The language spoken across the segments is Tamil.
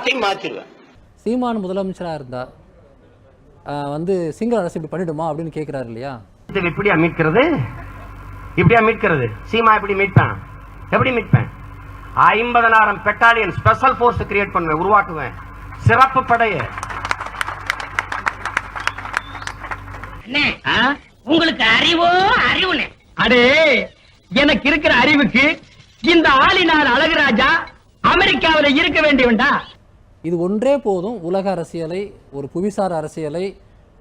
எல்லாத்தையும் மாத்திடுவேன். சீமான் முதலமைச்சராக இருந்தா வந்து சிங்கள அரசு இப்படி பண்ணிடுமா அப்படின்னு கேட்கிறாரு இல்லையா? இப்படியா மீட்கிறது? இப்படியா மீட்கிறது? சீமா எப்படி மீட்பேன்? எப்படி மீட்பேன்? 50,000 பெட்டாலியன் ஸ்பெஷல் போர்ஸ் கிரியேட் பண்ணுவேன், உருவாக்குவேன், சிறப்பு படையை. உங்களுக்கு அறிவோ அறிவுனே? அடே, எனக்கு இருக்கிற அறிவுக்கு இந்த ஆளினார் அழகுராஜா அமெரிக்காவில் இருக்க வேண்டியவன்டா. இது ஒன்றே போதும் உலக அரசியலை, ஒரு புவிசார் அரசியலை,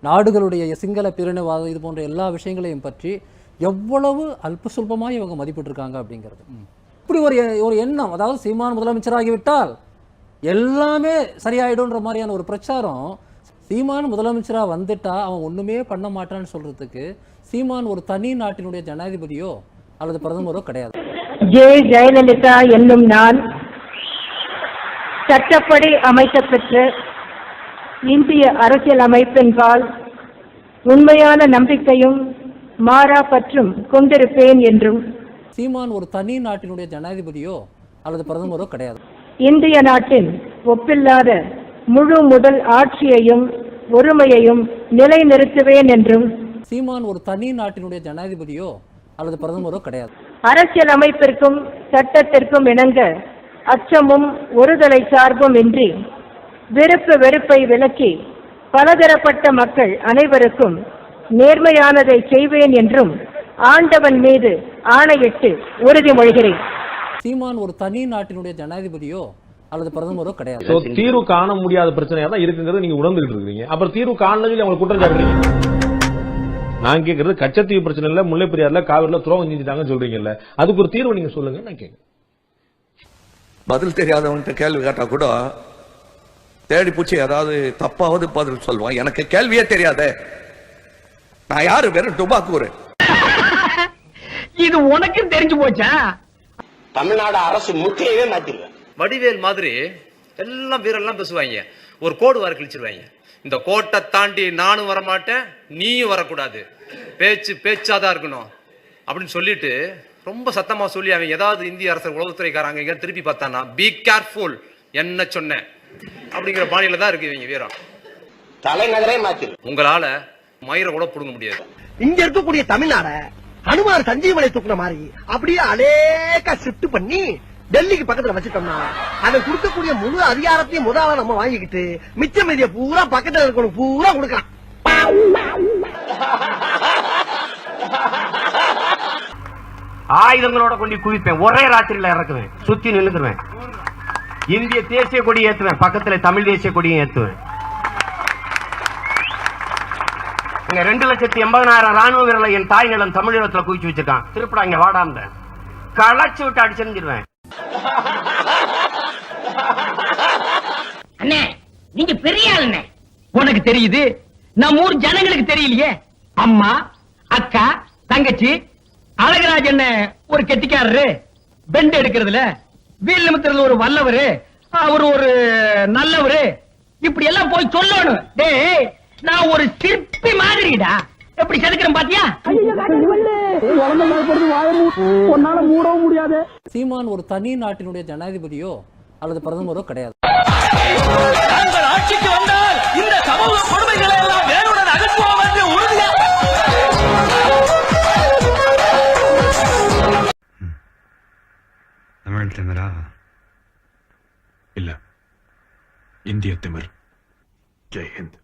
நாடுகளுடைய சிங்கள பிரிவினைவாதம் இது போன்ற எல்லா விஷயங்களையும் பற்றி எவ்வளவு அல்ப சுல்பமாக இவங்க மதிப்பிட்டிருக்காங்க அப்படிங்கிறது. இப்படி ஒரு எண்ணம், அதாவது சீமான் முதலமைச்சராகிவிட்டால் எல்லாமே சரியாயிடும்ன்ற மாதிரியான ஒரு பிரச்சாரம். சீமான் முதலமைச்சராக வந்துட்டா அவன் ஒன்றுமே பண்ண மாட்டான்னு சொல்றதுக்கு சீமான் ஒரு தனி நாட்டினுடைய ஜனாதிபதியோ அல்லது பிரதமரோ கிடையாது. ஜெயலலிதா என்னும் நான் சட்டப்படி அமைக்கப்பெற்ற இந்திய அரசியல் அமைப்பின்பால் உண்மையான நம்பிக்கையும் மாறா பற்றும் கொண்டிருப்பேன் என்றும் சீமான் ஒரு தனி நாட்டினுடைய ஜனாதிபதியோ அல்லது பிரதமரோ கிடையாது. இந்திய நாட்டின் ஒப்பில்லாத முழு முதல் ஆட்சியையும் ஒருமையையும் நிலைநிறுத்துவேன் என்றும் சீமான் ஒரு தனி நாட்டினுடைய ஜனாதிபதியோ அல்லது பிரதமரோ கிடையாது. அரசியல் அமைப்பிற்கும் சட்டத்திற்கும் இணங்க அச்சமும் ஒருதலை சார்பும் இன்றி விருப்பு வெறுப்பை விலக்கி பலதரப்பட்ட மக்கள் அனைவருக்கும் நேர்மையானதை செய்வேன் என்றும் ஆண்டவன் மீது ஆணையிட்டு உறுதிமொழிகிறேன். சீமான் ஒரு தனி நாட்டினுடைய ஜனாதிபதியோ அல்லது பிரதமரோ கிடையாது. தீர்வு காண முடியாத பிரச்சனையா தான் இருக்குங்கிறது நீங்க உணர்ந்துட்டு இருக்கீங்க. அப்புறம் தீர்வு காணல அவங்க குற்றம் சாட்டுறீங்க. நான் கேட்கறது கச்சத்தீவு பிரச்சனை இல்ல, முல்லை பெரியாறுல காவிரில துரோகம் செஞ்சுட்டாங்கன்னு சொல்றீங்கல்ல, அதுக்கு ஒரு தீர்வு நீங்க சொல்லுங்க. நான் கேட்க பதில் தெரியாதவன்கிட்ட கேள்வி கேட்டா கூட தேடி பூச்சி ஏதாவது தப்பாவது பதில் சொல்லுவான். எனக்கு கேள்வியே தெரியாத நான் யாரு? வெறும் டுபாக்கூர். இது உனக்கு தெரிஞ்சு போச்சா? தமிழ்நாடு அரசு முற்றியவே மாத்திடுவேன். வடிவேல் மாதிரி எல்லாம் வீரெல்லாம் பேசுவாங்க, ஒரு கோடு வர கிழிச்சிருவாங்க. இந்த கோட்டை தாண்டி நானும் வரமாட்டேன், நீயும் வரக்கூடாது, பேச்சு பேச்சாதான் இருக்கணும் அப்படின்னு சொல்லிட்டு ரொம்ப சத்தமா சொல்லி அவன் ஏதாவது இந்திய அரசு உளவுத்துறைக்காரங்க எங்க திருப்பி பார்த்தானா பி கேர்ஃபுல் என்ன சொன்னேன் அப்படிங்கிற பாணியில தான் இருக்கு இவங்க வீரம். தலைநகரே மாத்திரு. உங்களால மயிரை கூட புடுங்க முடியாது. இங்க இருக்கக்கூடிய தமிழ்நாட ஹனுமார் சஞ்சீவனை தூக்குற மாதிரி அப்படியே அலேக்கா ஷிஃப்ட் பண்ணி டெல்லிக்கு பக்கத்துல வச்சுட்டோம்னா அதை கொடுக்கக்கூடிய முழு அதிகாரத்தையும் முதல்ல நம்ம வாங்கிக்கிட்டு மிச்ச மீதிய பூரா பக்கத்துல இருக்கணும் பூரா கொடுக்கலாம். ஆயுதங்களோட கொண்டு குவிப்பேன், ஒரே ராத்திரியில இறக்குவேன், சுத்தி நின்னுக்குவேன், இந்திய தேசிய கொடி ஏத்துவேன், பக்கத்துல தமிழ் தேசிய கொடியும் ஏத்துவேன். 2,80,000 ராணுவ வீரர்களை என் தாய் நிலம் தமிழகத்துல குவிச்சு வச்சிருக்கான். திருப்படா இங்க வாடாம களைச்சு விட்டு அடிச்சிருந்துருவேன். அண்ணே, நீங்க பெரிய ஆளுண்ணே. உனக்கு தெரியுது, நம்ம ஊர் ஜனங்களுக்கு தெரியலையே. அம்மா, அக்கா, தங்கச்சி, அழகராஜ் என்ன ஒரு கெட்டிக்காரரு, பெண்ட் எடுக்கிறதுல வீல் நிமித்துறதுல ஒரு வல்லவரு, அவரு ஒரு நல்லவரு, இப்படி எல்லாம் போய் சொல்லணும். டேய், நான் ஒரு சிற்பி மாதிரிடா. எப்படி செதுக்கிறேன் பாத்தியா? மூடவும் முடியாது. சீமான் ஒரு தனி நாட்டினுடைய ஜனாதிபதியோ அல்லது பிரதமரோ கிடையாது. ஆட்சிக்கு வந்தால் இந்த சமூக கொடுமைகளை எல்லாம் வேறுடன் அகற்றுவோம் என்று உறுதியாக. தமிழ் திமிரா இல்ல, இந்திய திமிர். ஜெய் ஹிந்த்.